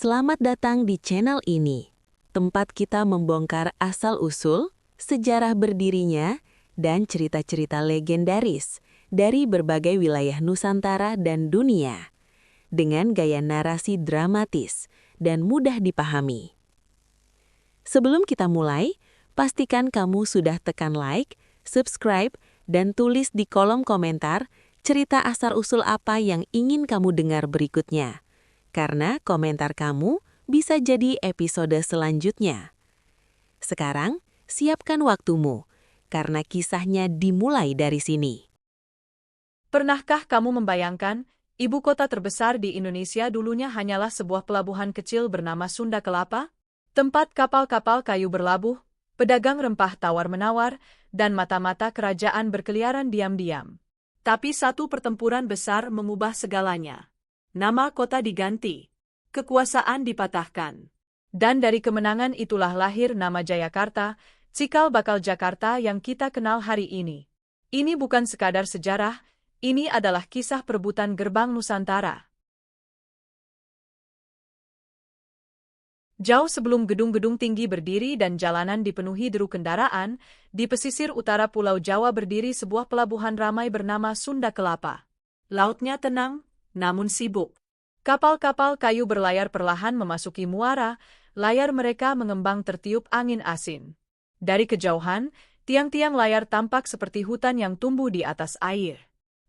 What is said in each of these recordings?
Selamat datang di channel ini, tempat kita membongkar asal-usul, sejarah berdirinya, dan cerita-cerita legendaris dari berbagai wilayah Nusantara dan dunia, dengan gaya narasi dramatis dan mudah dipahami. Sebelum kita mulai, pastikan kamu sudah tekan like, subscribe, dan tulis di kolom komentar cerita asal-usul apa yang ingin kamu dengar berikutnya. Karena komentar kamu bisa jadi episode selanjutnya. Sekarang, siapkan waktumu, karena kisahnya dimulai dari sini. Pernahkah kamu membayangkan, ibu kota terbesar di Indonesia dulunya hanyalah sebuah pelabuhan kecil bernama Sunda Kelapa? Tempat kapal-kapal kayu berlabuh, pedagang rempah tawar-menawar, dan mata-mata kerajaan berkeliaran diam-diam. Tapi satu pertempuran besar mengubah segalanya. Nama kota diganti, kekuasaan dipatahkan. Dan dari kemenangan itulah lahir nama Jayakarta, cikal bakal Jakarta yang kita kenal hari ini. Ini bukan sekadar sejarah, ini adalah kisah perebutan gerbang Nusantara. Jauh sebelum gedung-gedung tinggi berdiri dan jalanan dipenuhi deru kendaraan, di pesisir utara Pulau Jawa berdiri sebuah pelabuhan ramai bernama Sunda Kelapa. Lautnya tenang, namun sibuk. Kapal-kapal kayu berlayar perlahan memasuki muara, layar mereka mengembang tertiup angin asin. Dari kejauhan, tiang-tiang layar tampak seperti hutan yang tumbuh di atas air.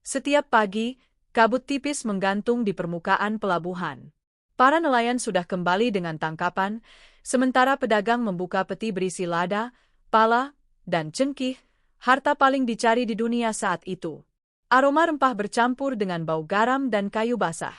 Setiap pagi, kabut tipis menggantung di permukaan pelabuhan. Para nelayan sudah kembali dengan tangkapan, sementara pedagang membuka peti berisi lada, pala, dan cengkih, harta paling dicari di dunia saat itu. Aroma rempah bercampur dengan bau garam dan kayu basah.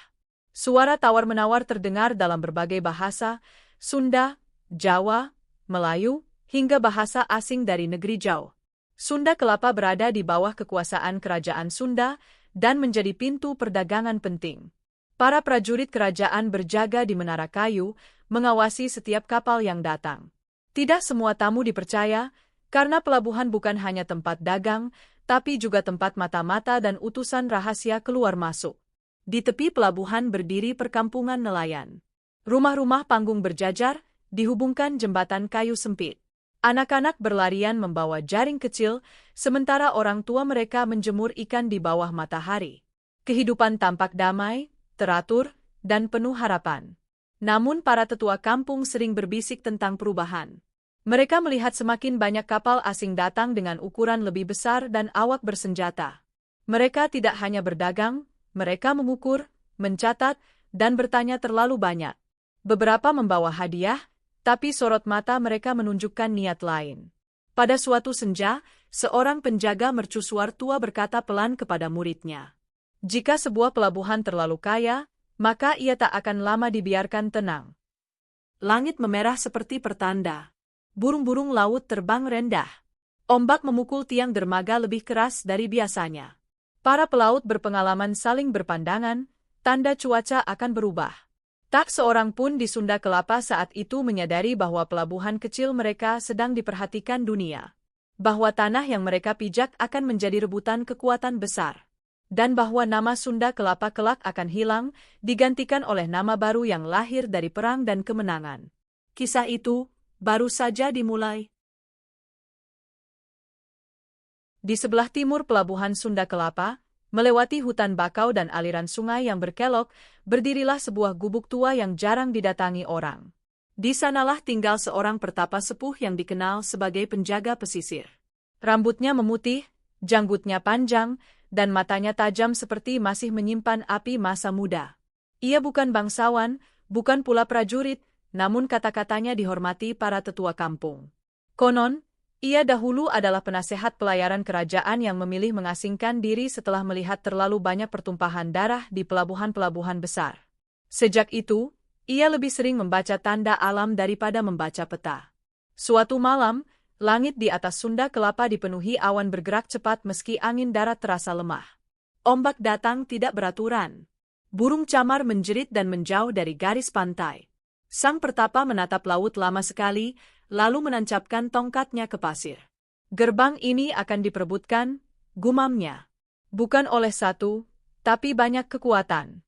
Suara tawar-menawar terdengar dalam berbagai bahasa, Sunda, Jawa, Melayu, hingga bahasa asing dari negeri jauh. Sunda Kelapa berada di bawah kekuasaan Kerajaan Sunda dan menjadi pintu perdagangan penting. Para prajurit kerajaan berjaga di menara kayu, mengawasi setiap kapal yang datang. Tidak semua tamu dipercaya, karena pelabuhan bukan hanya tempat dagang, tapi juga tempat mata-mata dan utusan rahasia keluar masuk. Di tepi pelabuhan berdiri perkampungan nelayan. Rumah-rumah panggung berjajar, dihubungkan jembatan kayu sempit. Anak-anak berlarian membawa jaring kecil, sementara orang tua mereka menjemur ikan di bawah matahari. Kehidupan tampak damai, teratur, dan penuh harapan. Namun para tetua kampung sering berbisik tentang perubahan. Mereka melihat semakin banyak kapal asing datang dengan ukuran lebih besar dan awak bersenjata. Mereka tidak hanya berdagang, mereka mengukur, mencatat, dan bertanya terlalu banyak. Beberapa membawa hadiah, tapi sorot mata mereka menunjukkan niat lain. Pada suatu senja, seorang penjaga mercusuar tua berkata pelan kepada muridnya, "Jika sebuah pelabuhan terlalu kaya, maka ia tak akan lama dibiarkan tenang." Langit memerah seperti pertanda. Burung-burung laut terbang rendah. Ombak memukul tiang dermaga lebih keras dari biasanya. Para pelaut berpengalaman saling berpandangan, tanda cuaca akan berubah. Tak seorang pun di Sunda Kelapa saat itu menyadari bahwa pelabuhan kecil mereka sedang diperhatikan dunia. Bahwa tanah yang mereka pijak akan menjadi rebutan kekuatan besar. Dan bahwa nama Sunda Kelapa kelak akan hilang, digantikan oleh nama baru yang lahir dari perang dan kemenangan. Kisah itu baru saja dimulai. Di sebelah timur pelabuhan Sunda Kelapa, melewati hutan bakau dan aliran sungai yang berkelok, berdirilah sebuah gubuk tua yang jarang didatangi orang. Di sanalah tinggal seorang pertapa sepuh yang dikenal sebagai penjaga pesisir. Rambutnya memutih, janggutnya panjang, dan matanya tajam seperti masih menyimpan api masa muda. Ia bukan bangsawan, bukan pula prajurit, namun kata-katanya dihormati para tetua kampung. Konon, ia dahulu adalah penasehat pelayaran kerajaan yang memilih mengasingkan diri setelah melihat terlalu banyak pertumpahan darah di pelabuhan-pelabuhan besar. Sejak itu, ia lebih sering membaca tanda alam daripada membaca peta. Suatu malam, langit di atas Sunda Kelapa dipenuhi awan bergerak cepat meski angin darat terasa lemah. Ombak datang tidak beraturan. Burung camar menjerit dan menjauh dari garis pantai. Sang pertapa menatap laut lama sekali, lalu menancapkan tongkatnya ke pasir. Gerbang ini akan diperebutkan, gumamnya. Bukan oleh satu, tapi banyak kekuatan.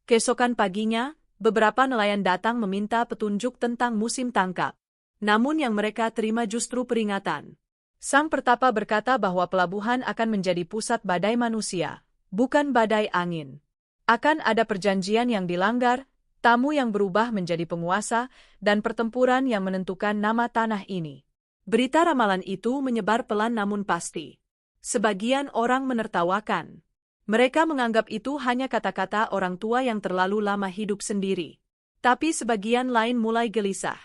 Keesokan paginya, Beberapa nelayan datang meminta petunjuk tentang musim tangkap. Namun yang mereka terima justru peringatan. Sang Pertapa berkata bahwa pelabuhan akan menjadi pusat badai manusia, bukan badai angin. Akan ada perjanjian yang dilanggar, tamu yang berubah menjadi penguasa, dan pertempuran yang menentukan nama tanah ini. Berita ramalan itu menyebar pelan namun pasti. Sebagian orang menertawakan. Mereka menganggap itu hanya kata-kata orang tua yang terlalu lama hidup sendiri. Tapi sebagian lain mulai gelisah.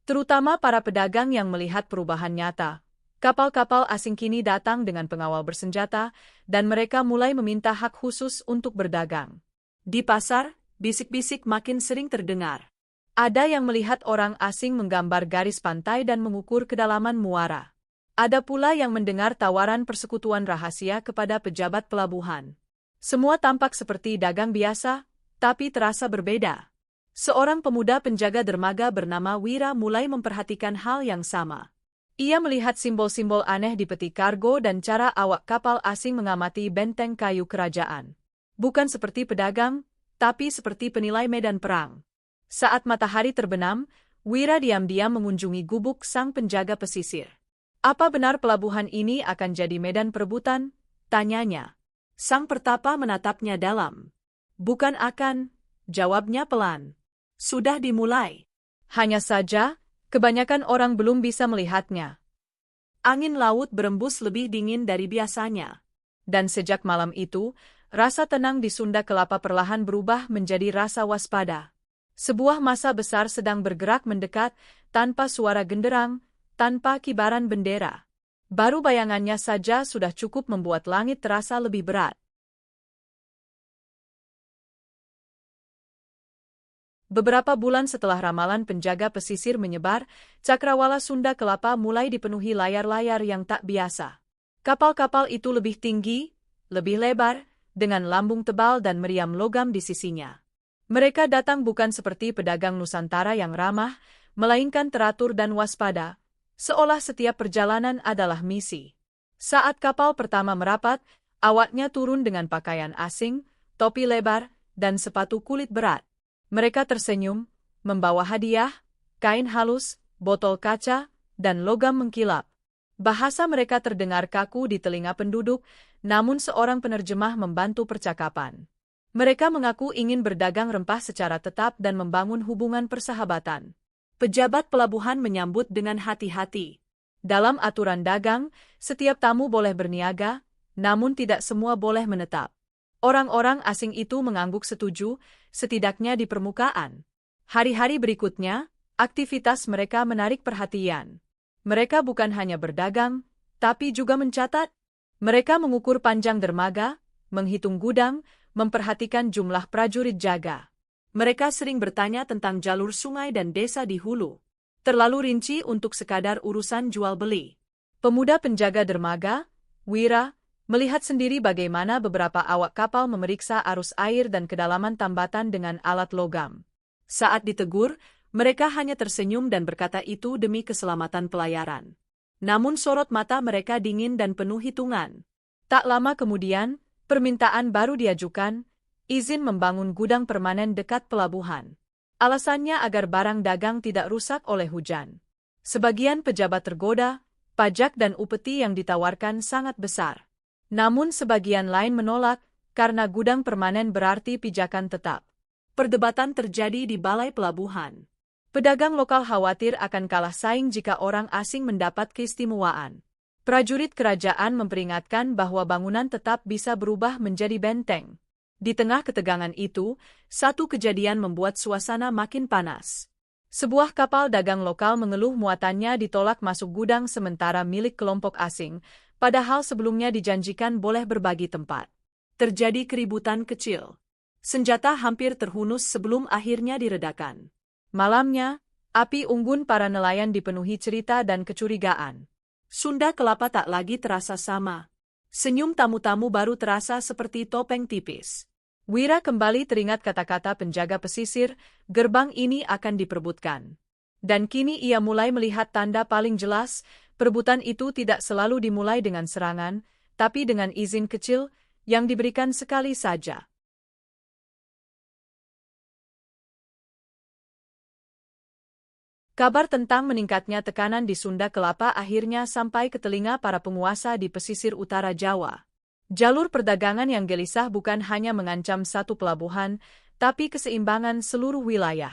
Terutama para pedagang yang melihat perubahan nyata. Kapal-kapal asing kini datang dengan pengawal bersenjata, dan mereka mulai meminta hak khusus untuk berdagang. Di pasar, bisik-bisik makin sering terdengar. Ada yang melihat orang asing menggambar garis pantai dan mengukur kedalaman muara. Ada pula yang mendengar tawaran persekutuan rahasia kepada pejabat pelabuhan. Semua tampak seperti dagang biasa, tapi terasa berbeda. Seorang pemuda penjaga dermaga bernama Wira mulai memperhatikan hal yang sama. Ia melihat simbol-simbol aneh di peti kargo dan cara awak kapal asing mengamati benteng kayu kerajaan. Bukan seperti pedagang, tapi seperti penilai medan perang. Saat matahari terbenam, Wira diam-diam mengunjungi gubuk sang penjaga pesisir. Apa benar pelabuhan ini akan jadi medan perebutan? Tanyanya. Sang Pertapa menatapnya dalam. Bukan akan, jawabnya pelan. Sudah dimulai. Hanya saja, kebanyakan orang belum bisa melihatnya. Angin laut berembus lebih dingin dari biasanya. Dan sejak malam itu, rasa tenang di Sunda Kelapa perlahan berubah menjadi rasa waspada. Sebuah massa besar sedang bergerak mendekat, tanpa suara genderang, tanpa kibaran bendera. Baru bayangannya saja sudah cukup membuat langit terasa lebih berat. Beberapa bulan setelah ramalan penjaga pesisir menyebar, cakrawala Sunda Kelapa mulai dipenuhi layar-layar yang tak biasa. Kapal-kapal itu lebih tinggi, lebih lebar, dengan lambung tebal dan meriam logam di sisinya. Mereka datang bukan seperti pedagang Nusantara yang ramah, melainkan teratur dan waspada, seolah setiap perjalanan adalah misi. Saat kapal pertama merapat, awaknya turun dengan pakaian asing, topi lebar, dan sepatu kulit berat. Mereka tersenyum, membawa hadiah, kain halus, botol kaca, dan logam mengkilap. Bahasa mereka terdengar kaku di telinga penduduk, namun seorang penerjemah membantu percakapan. Mereka mengaku ingin berdagang rempah secara tetap dan membangun hubungan persahabatan. Pejabat pelabuhan menyambut dengan hati-hati. Dalam aturan dagang, setiap tamu boleh berniaga, namun tidak semua boleh menetap. Orang-orang asing itu mengangguk setuju, setidaknya di permukaan. Hari-hari berikutnya, aktivitas mereka menarik perhatian. Mereka bukan hanya berdagang, tapi juga mencatat. Mereka mengukur panjang dermaga, menghitung gudang, memperhatikan jumlah prajurit jaga. Mereka sering bertanya tentang jalur sungai dan desa di hulu. Terlalu rinci untuk sekadar urusan jual-beli. Pemuda penjaga dermaga, Wira, melihat sendiri bagaimana beberapa awak kapal memeriksa arus air dan kedalaman tambatan dengan alat logam. Saat ditegur, mereka hanya tersenyum dan berkata itu demi keselamatan pelayaran. Namun sorot mata mereka dingin dan penuh hitungan. Tak lama kemudian, permintaan baru diajukan, izin membangun gudang permanen dekat pelabuhan. Alasannya agar barang dagang tidak rusak oleh hujan. Sebagian pejabat tergoda, pajak dan upeti yang ditawarkan sangat besar. Namun sebagian lain menolak, karena gudang permanen berarti pijakan tetap. Perdebatan terjadi di balai pelabuhan. Pedagang lokal khawatir akan kalah saing jika orang asing mendapat keistimewaan. Prajurit kerajaan memperingatkan bahwa bangunan tetap bisa berubah menjadi benteng. Di tengah ketegangan itu, satu kejadian membuat suasana makin panas. Sebuah kapal dagang lokal mengeluh muatannya ditolak masuk gudang sementara milik kelompok asing, padahal sebelumnya dijanjikan boleh berbagi tempat. Terjadi keributan kecil. Senjata hampir terhunus sebelum akhirnya diredakan. Malamnya, api unggun para nelayan dipenuhi cerita dan kecurigaan. Sunda Kelapa tak lagi terasa sama. Senyum tamu-tamu baru terasa seperti topeng tipis. Wira kembali teringat kata-kata penjaga pesisir, gerbang ini akan diperebutkan. Dan kini ia mulai melihat tanda paling jelas, perebutan itu tidak selalu dimulai dengan serangan, tapi dengan izin kecil yang diberikan sekali saja. Kabar tentang meningkatnya tekanan di Sunda Kelapa akhirnya sampai ke telinga para penguasa di pesisir utara Jawa. Jalur perdagangan yang gelisah bukan hanya mengancam satu pelabuhan, tapi keseimbangan seluruh wilayah.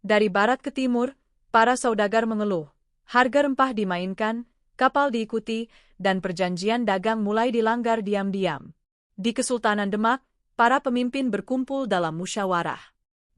Dari barat ke timur, para saudagar mengeluh. Harga rempah dimainkan, kapal diikuti, dan perjanjian dagang mulai dilanggar diam-diam. Di Kesultanan Demak, para pemimpin berkumpul dalam musyawarah.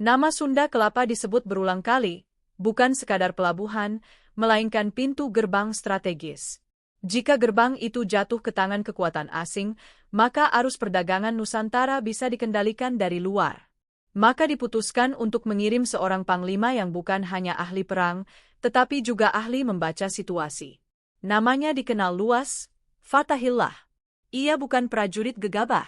Nama Sunda Kelapa disebut berulang kali, bukan sekadar pelabuhan, melainkan pintu gerbang strategis. Jika gerbang itu jatuh ke tangan kekuatan asing, maka arus perdagangan Nusantara bisa dikendalikan dari luar. Maka diputuskan untuk mengirim seorang panglima yang bukan hanya ahli perang, tetapi juga ahli membaca situasi. Namanya dikenal luas, Fatahillah. Ia bukan prajurit gegabah.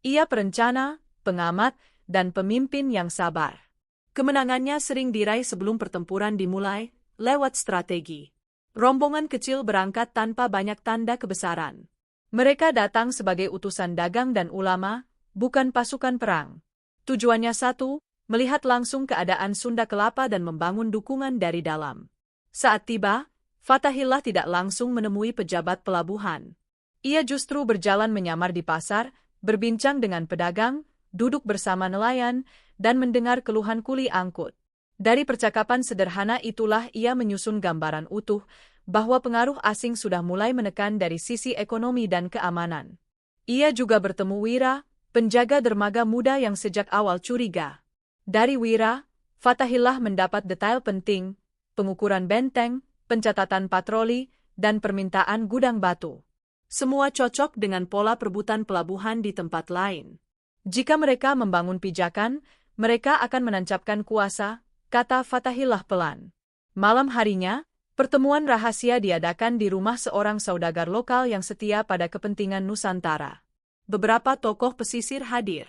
Ia perencana, pengamat, dan pemimpin yang sabar. Kemenangannya sering diraih sebelum pertempuran dimulai, lewat strategi. Rombongan kecil berangkat tanpa banyak tanda kebesaran. Mereka datang sebagai utusan dagang dan ulama, bukan pasukan perang. Tujuannya satu, melihat langsung keadaan Sunda Kelapa dan membangun dukungan dari dalam. Saat tiba, Fatahillah tidak langsung menemui pejabat pelabuhan. Ia justru berjalan menyamar di pasar, berbincang dengan pedagang, duduk bersama nelayan, dan mendengar keluhan kuli angkut. Dari percakapan sederhana itulah ia menyusun gambaran utuh bahwa pengaruh asing sudah mulai menekan dari sisi ekonomi dan keamanan. Ia juga bertemu Wira, penjaga dermaga muda yang sejak awal curiga. Dari Wira, Fatahillah mendapat detail penting, pengukuran benteng, pencatatan patroli, dan permintaan gudang batu. Semua cocok dengan pola perebutan pelabuhan di tempat lain. Jika mereka membangun pijakan, mereka akan menancapkan kuasa, kata Fatahillah pelan. Malam harinya, pertemuan rahasia diadakan di rumah seorang saudagar lokal yang setia pada kepentingan Nusantara. Beberapa tokoh pesisir hadir.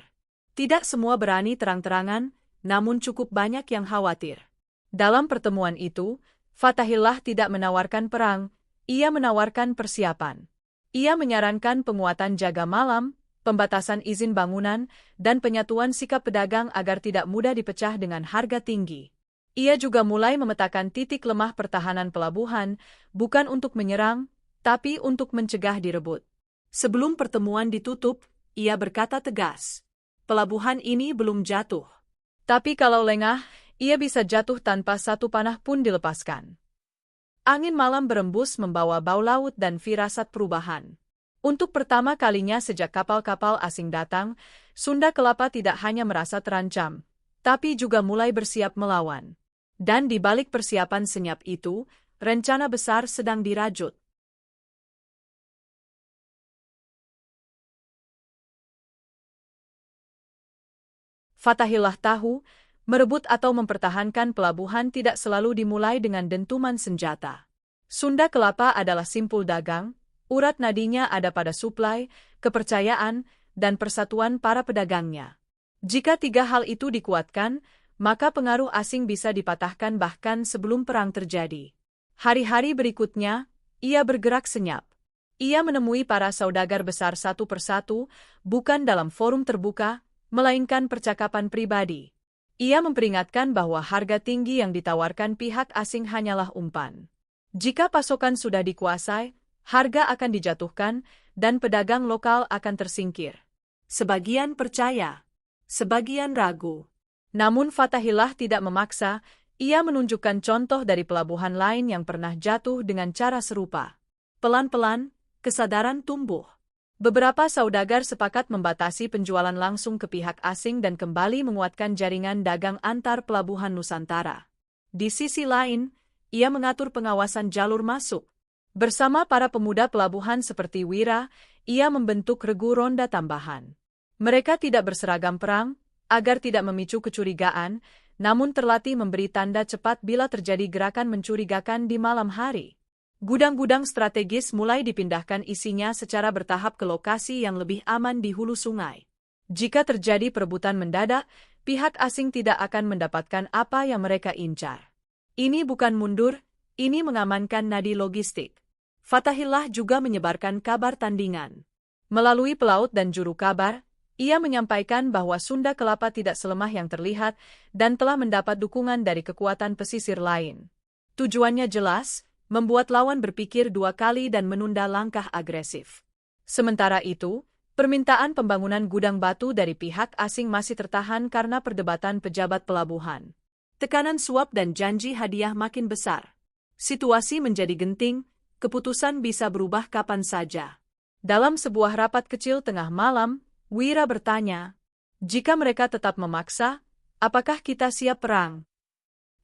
Tidak semua berani terang-terangan, namun cukup banyak yang khawatir. Dalam pertemuan itu, Fatahillah tidak menawarkan perang, ia menawarkan persiapan. Ia menyarankan penguatan jaga malam, pembatasan izin bangunan, dan penyatuan sikap pedagang agar tidak mudah dipecah dengan harga tinggi. Ia juga mulai memetakan titik lemah pertahanan pelabuhan, bukan untuk menyerang, tapi untuk mencegah direbut. Sebelum pertemuan ditutup, ia berkata tegas, "Pelabuhan ini belum jatuh. Tapi kalau lengah, ia bisa jatuh tanpa satu panah pun dilepaskan." Angin malam berembus membawa bau laut dan firasat perubahan. Untuk pertama kalinya sejak kapal-kapal asing datang, Sunda Kelapa tidak hanya merasa terancam, tapi juga mulai bersiap melawan. Dan di balik persiapan senyap itu, rencana besar sedang dirajut. Fatahillah tahu, merebut atau mempertahankan pelabuhan tidak selalu dimulai dengan dentuman senjata. Sunda Kelapa adalah simpul dagang, urat nadinya ada pada suplai, kepercayaan, dan persatuan para pedagangnya. Jika tiga hal itu dikuatkan, maka pengaruh asing bisa dipatahkan bahkan sebelum perang terjadi. Hari-hari berikutnya, ia bergerak senyap. Ia menemui para saudagar besar satu persatu, bukan dalam forum terbuka, melainkan percakapan pribadi. Ia memperingatkan bahwa harga tinggi yang ditawarkan pihak asing hanyalah umpan. Jika pasokan sudah dikuasai, harga akan dijatuhkan, dan pedagang lokal akan tersingkir. Sebagian percaya, sebagian ragu. Namun Fatahillah tidak memaksa, ia menunjukkan contoh dari pelabuhan lain yang pernah jatuh dengan cara serupa. Pelan-pelan, kesadaran tumbuh. Beberapa saudagar sepakat membatasi penjualan langsung ke pihak asing dan kembali menguatkan jaringan dagang antar pelabuhan Nusantara. Di sisi lain, ia mengatur pengawasan jalur masuk. Bersama para pemuda pelabuhan seperti Wira, ia membentuk regu ronda tambahan. Mereka tidak berseragam perang, agar tidak memicu kecurigaan, namun terlatih memberi tanda cepat bila terjadi gerakan mencurigakan di malam hari. Gudang-gudang strategis mulai dipindahkan isinya secara bertahap ke lokasi yang lebih aman di hulu sungai. Jika terjadi perebutan mendadak, pihak asing tidak akan mendapatkan apa yang mereka incar. Ini bukan mundur, ini mengamankan nadi logistik. Fatahillah juga menyebarkan kabar tandingan. Melalui pelaut dan juru kabar, ia menyampaikan bahwa Sunda Kelapa tidak selemah yang terlihat dan telah mendapat dukungan dari kekuatan pesisir lain. Tujuannya jelas, membuat lawan berpikir dua kali dan menunda langkah agresif. Sementara itu, permintaan pembangunan gudang batu dari pihak asing masih tertahan karena perdebatan pejabat pelabuhan. Tekanan suap dan janji hadiah makin besar. Situasi menjadi genting, keputusan bisa berubah kapan saja. Dalam sebuah rapat kecil tengah malam, Wira bertanya, "Jika mereka tetap memaksa, apakah kita siap perang?"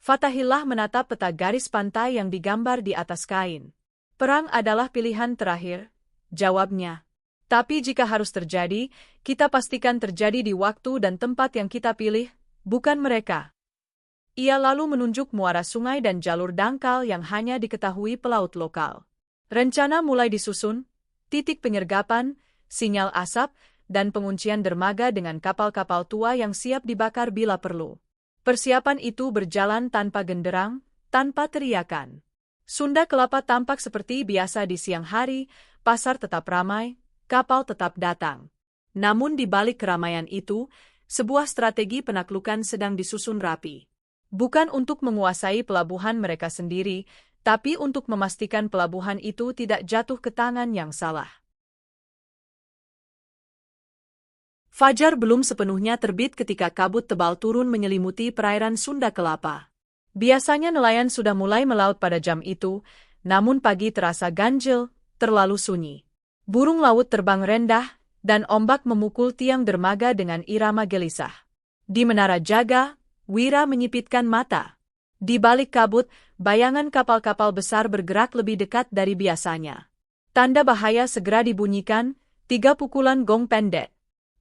Fatahillah menatap peta garis pantai yang digambar di atas kain. "Perang adalah pilihan terakhir," jawabnya. "Tapi jika harus terjadi, kita pastikan terjadi di waktu dan tempat yang kita pilih, bukan mereka." Ia lalu menunjuk muara sungai dan jalur dangkal yang hanya diketahui pelaut lokal. Rencana mulai disusun, titik penyergapan, sinyal asap, dan penguncian dermaga dengan kapal-kapal tua yang siap dibakar bila perlu. Persiapan itu berjalan tanpa genderang, tanpa teriakan. Sunda Kelapa tampak seperti biasa di siang hari, pasar tetap ramai, kapal tetap datang. Namun di balik keramaian itu, sebuah strategi penaklukan sedang disusun rapi. Bukan untuk menguasai pelabuhan mereka sendiri, tapi untuk memastikan pelabuhan itu tidak jatuh ke tangan yang salah. Fajar belum sepenuhnya terbit ketika kabut tebal turun menyelimuti perairan Sunda Kelapa. Biasanya nelayan sudah mulai melaut pada jam itu, namun pagi terasa ganjil, terlalu sunyi. Burung laut terbang rendah, dan ombak memukul tiang dermaga dengan irama gelisah. Di menara jaga, Wira menyipitkan mata. Di balik kabut, bayangan kapal-kapal besar bergerak lebih dekat dari biasanya. Tanda bahaya segera dibunyikan, 3 pukulan gong pendek.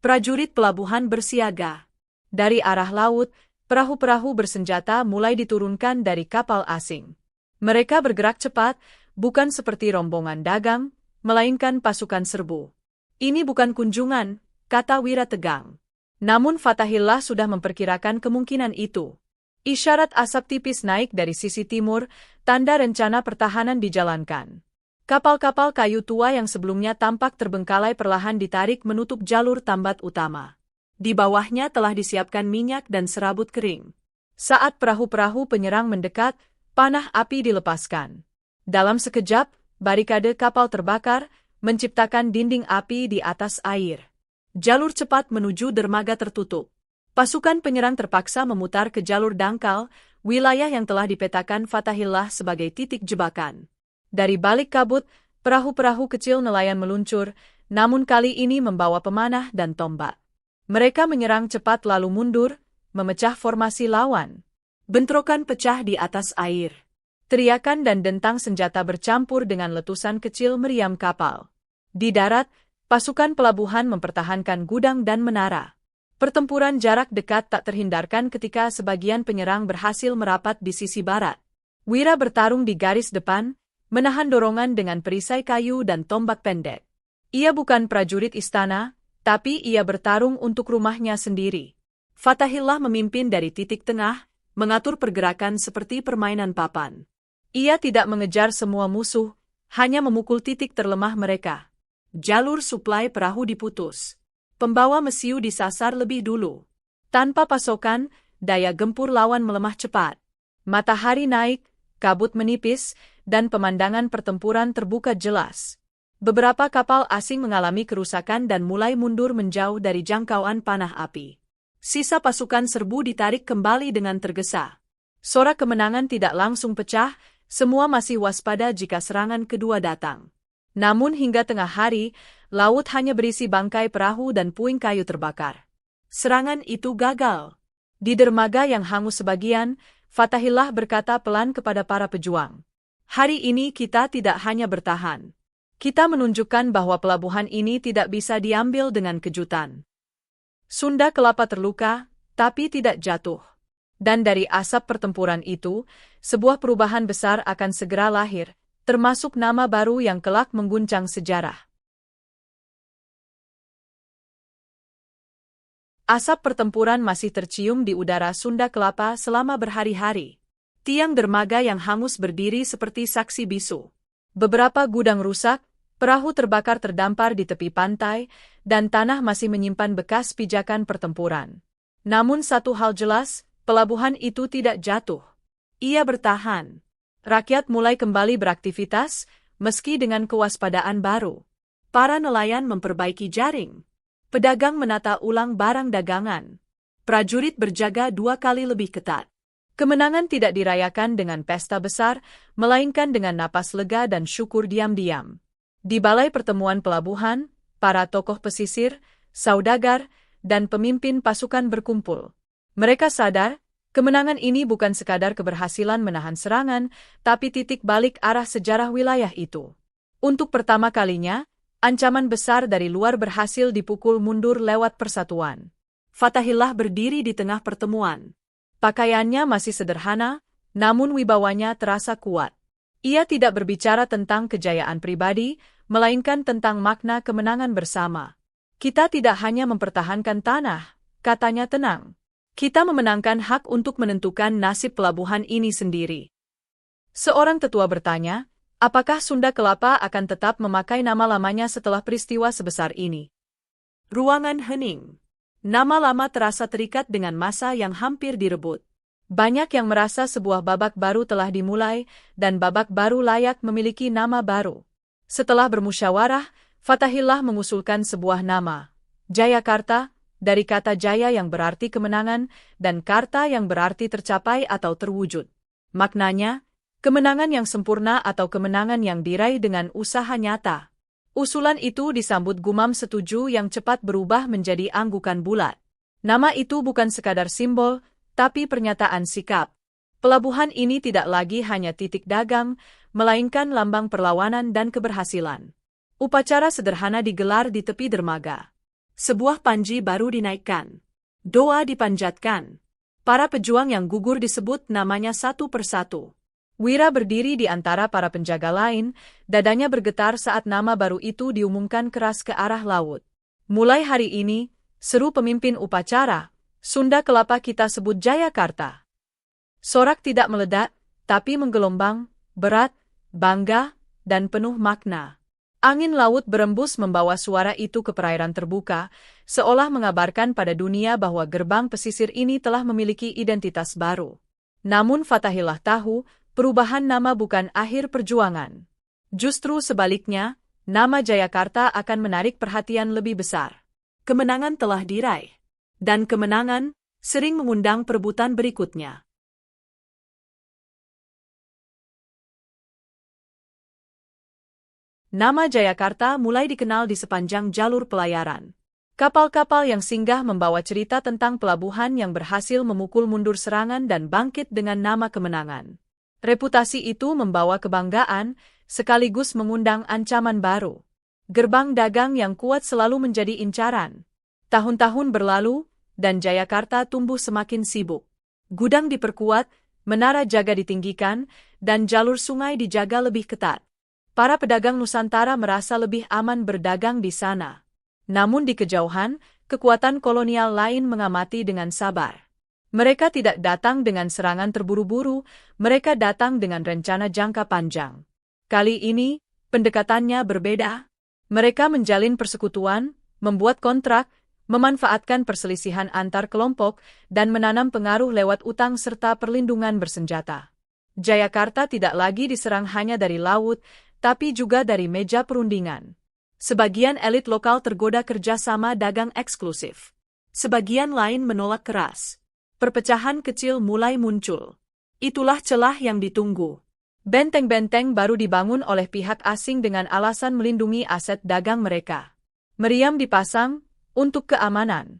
Prajurit pelabuhan bersiaga. Dari arah laut, perahu-perahu bersenjata mulai diturunkan dari kapal asing. Mereka bergerak cepat, bukan seperti rombongan dagang, melainkan pasukan serbu. "Ini bukan kunjungan," kata Wira tegang. Namun Fatahillah sudah memperkirakan kemungkinan itu. Isyarat asap tipis naik dari sisi timur, tanda rencana pertahanan dijalankan. Kapal-kapal kayu tua yang sebelumnya tampak terbengkalai perlahan ditarik menutup jalur tambat utama. Di bawahnya telah disiapkan minyak dan serabut kering. Saat perahu-perahu penyerang mendekat, panah api dilepaskan. Dalam sekejap, barikade kapal terbakar, menciptakan dinding api di atas air. Jalur cepat menuju dermaga tertutup. Pasukan penyerang terpaksa memutar ke jalur dangkal, wilayah yang telah dipetakan Fatahillah sebagai titik jebakan. Dari balik kabut, perahu-perahu kecil nelayan meluncur, namun kali ini membawa pemanah dan tombak. Mereka menyerang cepat lalu mundur, memecah formasi lawan. Bentrokan pecah di atas air. Teriakan dan dentang senjata bercampur dengan letusan kecil meriam kapal. Di darat, pasukan pelabuhan mempertahankan gudang dan menara. Pertempuran jarak dekat tak terhindarkan ketika sebagian penyerang berhasil merapat di sisi barat. Wira bertarung di garis depan, menahan dorongan dengan perisai kayu dan tombak pendek. Ia bukan prajurit istana, tapi ia bertarung untuk rumahnya sendiri. Fatahillah memimpin dari titik tengah, mengatur pergerakan seperti permainan papan. Ia tidak mengejar semua musuh, hanya memukul titik terlemah mereka. Jalur suplai perahu diputus. Pembawa mesiu disasar lebih dulu. Tanpa pasokan, daya gempur lawan melemah cepat. Matahari naik, kabut menipis, dan pemandangan pertempuran terbuka jelas. Beberapa kapal asing mengalami kerusakan dan mulai mundur menjauh dari jangkauan panah api. Sisa pasukan serbu ditarik kembali dengan tergesa. Sorak kemenangan tidak langsung pecah, semua masih waspada jika serangan kedua datang. Namun hingga tengah hari, laut hanya berisi bangkai perahu dan puing kayu terbakar. Serangan itu gagal. Di dermaga yang hangus sebagian, Fatahillah berkata pelan kepada para pejuang. "Hari ini kita tidak hanya bertahan. Kita menunjukkan bahwa pelabuhan ini tidak bisa diambil dengan kejutan." Sunda Kelapa terluka, tapi tidak jatuh. Dan dari asap pertempuran itu, sebuah perubahan besar akan segera lahir, termasuk nama baru yang kelak mengguncang sejarah. Asap pertempuran masih tercium di udara Sunda Kelapa selama berhari-hari. Tiang dermaga yang hangus berdiri seperti saksi bisu. Beberapa gudang rusak, perahu terbakar terdampar di tepi pantai, dan tanah masih menyimpan bekas pijakan pertempuran. Namun satu hal jelas, pelabuhan itu tidak jatuh. Ia bertahan. Rakyat mulai kembali beraktivitas, meski dengan kewaspadaan baru. Para nelayan memperbaiki jaring. Pedagang menata ulang barang dagangan. Prajurit berjaga 2 kali lebih ketat. Kemenangan tidak dirayakan dengan pesta besar, melainkan dengan napas lega dan syukur diam-diam. Di balai pertemuan pelabuhan, para tokoh pesisir, saudagar, dan pemimpin pasukan berkumpul. Mereka sadar, kemenangan ini bukan sekadar keberhasilan menahan serangan, tapi titik balik arah sejarah wilayah itu. Untuk pertama kalinya, ancaman besar dari luar berhasil dipukul mundur lewat persatuan. Fatahillah berdiri di tengah pertemuan. Pakaiannya masih sederhana, namun wibawanya terasa kuat. Ia tidak berbicara tentang kejayaan pribadi, melainkan tentang makna kemenangan bersama. Kita tidak hanya mempertahankan tanah, katanya tenang. Kita memenangkan hak untuk menentukan nasib pelabuhan ini sendiri. Seorang tetua bertanya, apakah Sunda Kelapa akan tetap memakai nama lamanya setelah peristiwa sebesar ini? Ruangan hening. Nama lama terasa terikat dengan masa yang hampir direbut. Banyak yang merasa sebuah babak baru telah dimulai, dan babak baru layak memiliki nama baru. Setelah bermusyawarah, Fatahillah mengusulkan sebuah nama. Jayakarta, dari kata jaya yang berarti kemenangan, dan karta yang berarti tercapai atau terwujud. Maknanya, kemenangan yang sempurna atau kemenangan yang diraih dengan usaha nyata. Usulan itu disambut gumam setuju yang cepat berubah menjadi anggukan bulat. Nama itu bukan sekadar simbol, tapi pernyataan sikap. Pelabuhan ini tidak lagi hanya titik dagang, melainkan lambang perlawanan dan keberhasilan. Upacara sederhana digelar di tepi dermaga. Sebuah panji baru dinaikkan. Doa dipanjatkan. Para pejuang yang gugur disebut namanya satu persatu. Wira berdiri di antara para penjaga lain, dadanya bergetar saat nama baru itu diumumkan keras ke arah laut. Mulai hari ini, seru pemimpin upacara, Sunda Kelapa kita sebut Jayakarta. Sorak tidak meledak, tapi menggelombang, berat, bangga, dan penuh makna. Angin laut berembus membawa suara itu ke perairan terbuka, seolah mengabarkan pada dunia bahwa gerbang pesisir ini telah memiliki identitas baru. Namun Fatahillah tahu, perubahan nama bukan akhir perjuangan. Justru sebaliknya, nama Jayakarta akan menarik perhatian lebih besar. Kemenangan telah diraih. Dan kemenangan sering mengundang perebutan berikutnya. Nama Jayakarta mulai dikenal di sepanjang jalur pelayaran. Kapal-kapal yang singgah membawa cerita tentang pelabuhan yang berhasil memukul mundur serangan dan bangkit dengan nama kemenangan. Reputasi itu membawa kebanggaan, sekaligus mengundang ancaman baru. Gerbang dagang yang kuat selalu menjadi incaran. Tahun-tahun berlalu, dan Jayakarta tumbuh semakin sibuk. Gudang diperkuat, menara jaga ditinggikan, dan jalur sungai dijaga lebih ketat. Para pedagang Nusantara merasa lebih aman berdagang di sana. Namun di kejauhan, kekuatan kolonial lain mengamati dengan sabar. Mereka tidak datang dengan serangan terburu-buru, mereka datang dengan rencana jangka panjang. Kali ini, pendekatannya berbeda. Mereka menjalin persekutuan, membuat kontrak, memanfaatkan perselisihan antar kelompok, dan menanam pengaruh lewat utang serta perlindungan bersenjata. Jayakarta tidak lagi diserang hanya dari laut, tapi juga dari meja perundingan. Sebagian elit lokal tergoda kerjasama dagang eksklusif. Sebagian lain menolak keras. Perpecahan kecil mulai muncul. Itulah celah yang ditunggu. Benteng-benteng baru dibangun oleh pihak asing dengan alasan melindungi aset dagang mereka. Meriam dipasang untuk keamanan.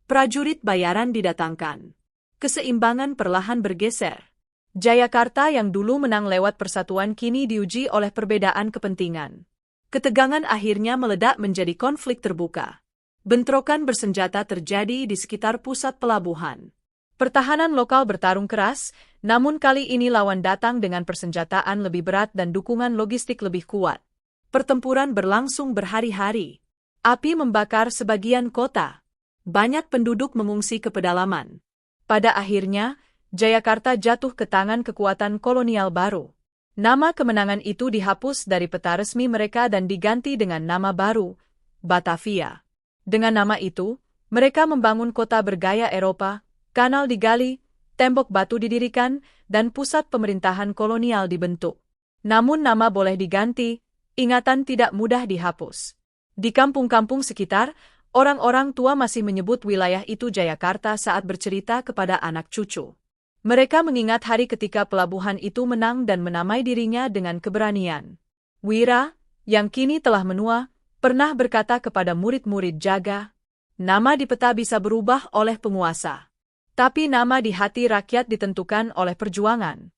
Prajurit bayaran didatangkan. Keseimbangan perlahan bergeser. Jayakarta yang dulu menang lewat persatuan kini diuji oleh perbedaan kepentingan. Ketegangan akhirnya meledak menjadi konflik terbuka. Bentrokan bersenjata terjadi di sekitar pusat pelabuhan. Pertahanan lokal bertarung keras, namun kali ini lawan datang dengan persenjataan lebih berat dan dukungan logistik lebih kuat. Pertempuran berlangsung berhari-hari. Api membakar sebagian kota. Banyak penduduk mengungsi ke pedalaman. Pada akhirnya, Jayakarta jatuh ke tangan kekuatan kolonial baru. Nama kemenangan itu dihapus dari peta resmi mereka dan diganti dengan nama baru, Batavia. Dengan nama itu, mereka membangun kota bergaya Eropa, kanal digali, tembok batu didirikan, dan pusat pemerintahan kolonial dibentuk. Namun nama boleh diganti, ingatan tidak mudah dihapus. Di kampung-kampung sekitar, orang-orang tua masih menyebut wilayah itu Jayakarta saat bercerita kepada anak cucu. Mereka mengingat hari ketika pelabuhan itu menang dan menamai dirinya dengan keberanian. Wira, yang kini telah menua, pernah berkata kepada murid-murid jaga, nama di peta bisa berubah oleh penguasa. Tapi nama di hati rakyat ditentukan oleh perjuangan.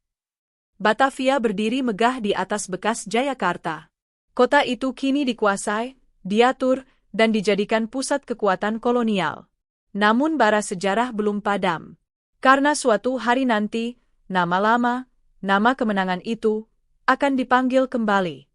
Batavia berdiri megah di atas bekas Jayakarta. Kota itu kini dikuasai, diatur, dan dijadikan pusat kekuatan kolonial. Namun bara sejarah belum padam. Karena suatu hari nanti, nama lama, nama kemenangan itu, akan dipanggil kembali.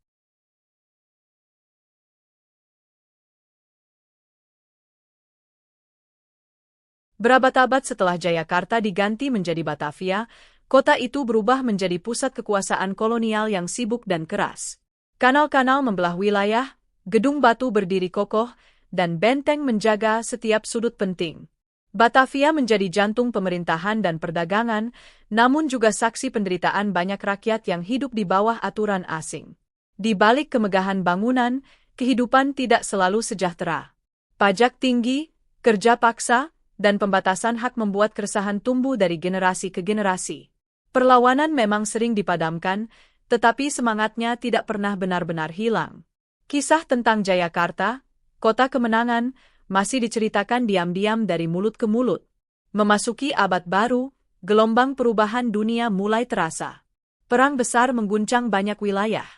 Berabad-abad setelah Jayakarta diganti menjadi Batavia, kota itu berubah menjadi pusat kekuasaan kolonial yang sibuk dan keras. Kanal-kanal membelah wilayah, gedung batu berdiri kokoh, dan benteng menjaga setiap sudut penting. Batavia menjadi jantung pemerintahan dan perdagangan, namun juga saksi penderitaan banyak rakyat yang hidup di bawah aturan asing. Di balik kemegahan bangunan, kehidupan tidak selalu sejahtera. Pajak tinggi, kerja paksa, dan pembatasan hak membuat keresahan tumbuh dari generasi ke generasi. Perlawanan memang sering dipadamkan, tetapi semangatnya tidak pernah benar-benar hilang. Kisah tentang Jayakarta, kota kemenangan, masih diceritakan diam-diam dari mulut ke mulut. Memasuki abad baru, gelombang perubahan dunia mulai terasa. Perang besar mengguncang banyak wilayah.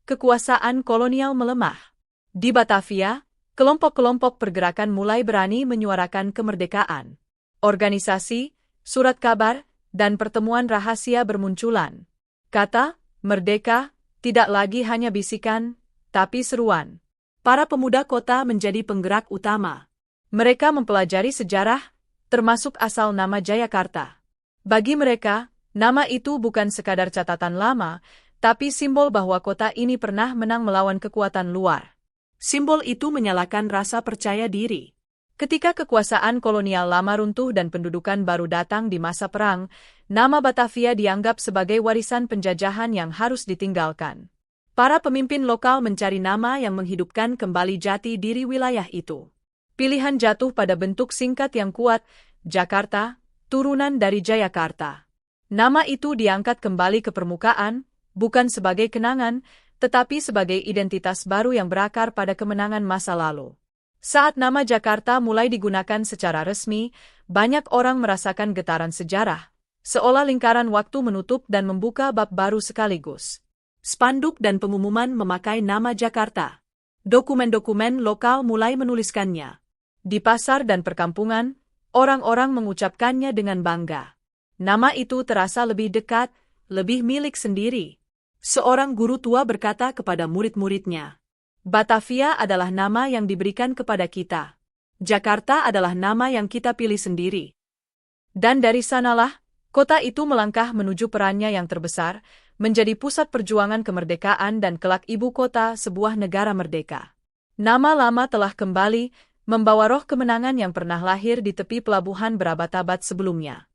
Kekuasaan kolonial melemah. Di Batavia, kelompok-kelompok pergerakan mulai berani menyuarakan kemerdekaan. Organisasi, surat kabar, dan pertemuan rahasia bermunculan. Kata, merdeka, tidak lagi hanya bisikan, tapi seruan. Para pemuda kota menjadi penggerak utama. Mereka mempelajari sejarah, termasuk asal nama Jayakarta. Bagi mereka, nama itu bukan sekadar catatan lama, tapi simbol bahwa kota ini pernah menang melawan kekuatan luar. Simbol itu menyalakan rasa percaya diri. Ketika kekuasaan kolonial lama runtuh dan pendudukan baru datang di masa perang, nama Batavia dianggap sebagai warisan penjajahan yang harus ditinggalkan. Para pemimpin lokal mencari nama yang menghidupkan kembali jati diri wilayah itu. Pilihan jatuh pada bentuk singkat yang kuat, Jakarta, turunan dari Jayakarta. Nama itu diangkat kembali ke permukaan, bukan sebagai kenangan, tetapi sebagai identitas baru yang berakar pada kemenangan masa lalu. Saat nama Jakarta mulai digunakan secara resmi, banyak orang merasakan getaran sejarah, seolah lingkaran waktu menutup dan membuka bab baru sekaligus. Spanduk dan pengumuman memakai nama Jakarta. Dokumen-dokumen lokal mulai menuliskannya. Di pasar dan perkampungan, orang-orang mengucapkannya dengan bangga. Nama itu terasa lebih dekat, lebih milik sendiri. Seorang guru tua berkata kepada murid-muridnya, Batavia adalah nama yang diberikan kepada kita. Jakarta adalah nama yang kita pilih sendiri. Dan dari sanalah, kota itu melangkah menuju perannya yang terbesar, menjadi pusat perjuangan kemerdekaan dan kelak ibu kota sebuah negara merdeka. Nama lama telah kembali, membawa roh kemenangan yang pernah lahir di tepi pelabuhan berabad-abad sebelumnya.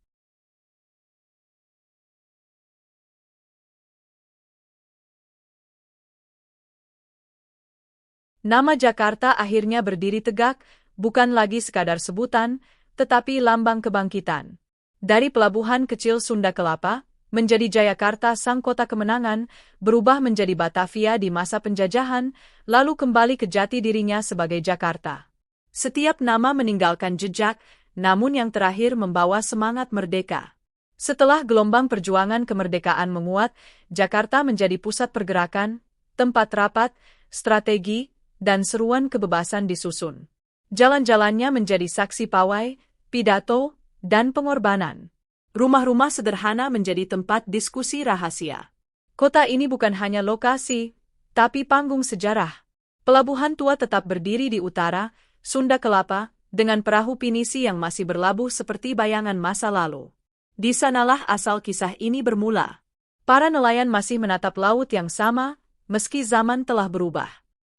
Nama Jakarta akhirnya berdiri tegak, bukan lagi sekadar sebutan, tetapi lambang kebangkitan. Dari pelabuhan kecil Sunda Kelapa, menjadi Jayakarta sang kota kemenangan, berubah menjadi Batavia di masa penjajahan, lalu kembali ke jati dirinya sebagai Jakarta. Setiap nama meninggalkan jejak, namun yang terakhir membawa semangat merdeka. Setelah gelombang perjuangan kemerdekaan menguat, Jakarta menjadi pusat pergerakan, tempat rapat, strategi, dan seruan kebebasan disusun. Jalan-jalannya menjadi saksi pawai, pidato, dan pengorbanan. Rumah-rumah sederhana menjadi tempat diskusi rahasia. Kota ini bukan hanya lokasi, tapi panggung sejarah. Pelabuhan tua tetap berdiri di utara, Sunda Kelapa, dengan perahu pinisi yang masih berlabuh seperti bayangan masa lalu. Di sanalah asal kisah ini bermula. Para nelayan masih menatap laut yang sama, meski zaman telah berubah.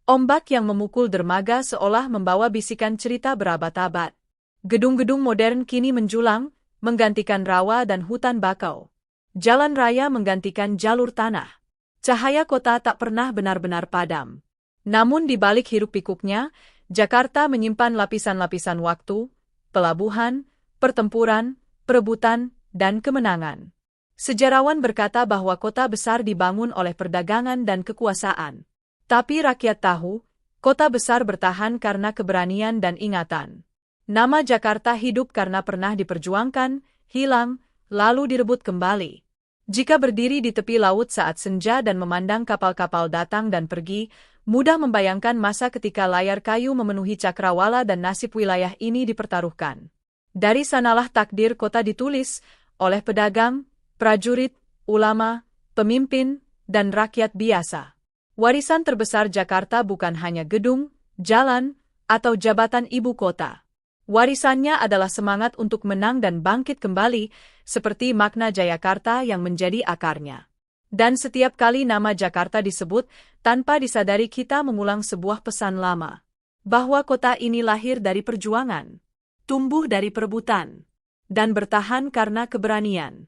Ombak yang memukul dermaga seolah membawa bisikan cerita berabad-abad. Gedung-gedung modern kini menjulang, menggantikan rawa dan hutan bakau. Jalan raya menggantikan jalur tanah. Cahaya kota tak pernah benar-benar padam. Namun di balik hiruk-pikuknya, Jakarta menyimpan lapisan-lapisan waktu, pelabuhan, pertempuran, perebutan, dan kemenangan. Sejarawan berkata bahwa kota besar dibangun oleh perdagangan dan kekuasaan. Tapi rakyat tahu, kota besar bertahan karena keberanian dan ingatan. Nama Jakarta hidup karena pernah diperjuangkan, hilang, lalu direbut kembali. Jika berdiri di tepi laut saat senja dan memandang kapal-kapal datang dan pergi, mudah membayangkan masa ketika layar kayu memenuhi cakrawala dan nasib wilayah ini dipertaruhkan. Dari sanalah takdir kota ditulis oleh pedagang, prajurit, ulama, pemimpin, dan rakyat biasa. Warisan terbesar Jakarta bukan hanya gedung, jalan, atau jabatan ibu kota. Warisannya adalah semangat untuk menang dan bangkit kembali, seperti makna Jayakarta yang menjadi akarnya. Dan setiap kali nama Jakarta disebut, tanpa disadari kita mengulang sebuah pesan lama. Bahwa kota ini lahir dari perjuangan, tumbuh dari perebutan, dan bertahan karena keberanian.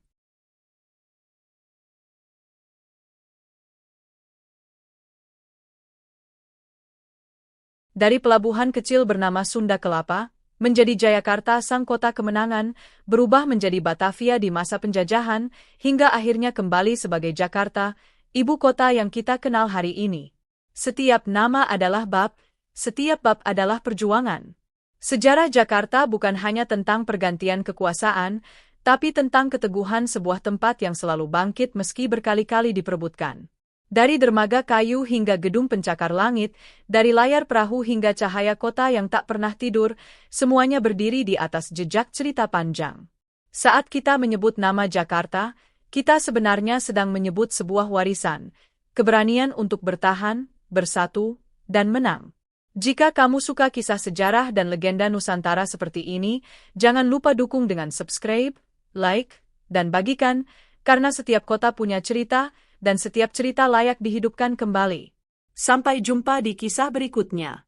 Dari pelabuhan kecil bernama Sunda Kelapa, menjadi Jayakarta sang kota kemenangan, berubah menjadi Batavia di masa penjajahan, hingga akhirnya kembali sebagai Jakarta, ibu kota yang kita kenal hari ini. Setiap nama adalah bab, setiap bab adalah perjuangan. Sejarah Jakarta bukan hanya tentang pergantian kekuasaan, tapi tentang keteguhan sebuah tempat yang selalu bangkit meski berkali-kali diperebutkan. Dari dermaga kayu hingga gedung pencakar langit, dari layar perahu hingga cahaya kota yang tak pernah tidur, semuanya berdiri di atas jejak cerita panjang. Saat kita menyebut nama Jakarta, kita sebenarnya sedang menyebut sebuah warisan, keberanian untuk bertahan, bersatu, dan menang. Jika kamu suka kisah sejarah dan legenda Nusantara seperti ini, jangan lupa dukung dengan subscribe, like, dan bagikan, karena setiap kota punya cerita, dan setiap cerita layak dihidupkan kembali. Sampai jumpa di kisah berikutnya.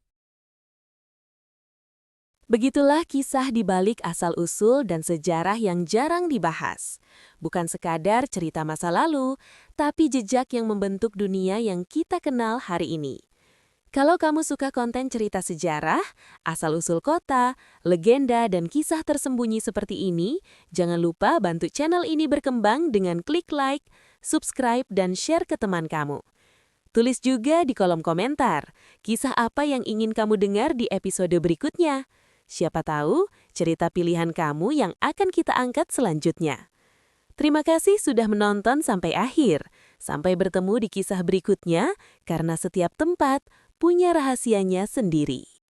Begitulah kisah di balik asal-usul dan sejarah yang jarang dibahas. Bukan sekadar cerita masa lalu, tapi jejak yang membentuk dunia yang kita kenal hari ini. Kalau kamu suka konten cerita sejarah, asal-usul kota, legenda, dan kisah tersembunyi seperti ini, jangan lupa bantu channel ini berkembang dengan klik like, subscribe, dan share ke teman kamu. Tulis juga di kolom komentar, kisah apa yang ingin kamu dengar di episode berikutnya. Siapa tahu, cerita pilihan kamu yang akan kita angkat selanjutnya. Terima kasih sudah menonton sampai akhir. Sampai bertemu di kisah berikutnya, karena setiap tempat punya rahasianya sendiri.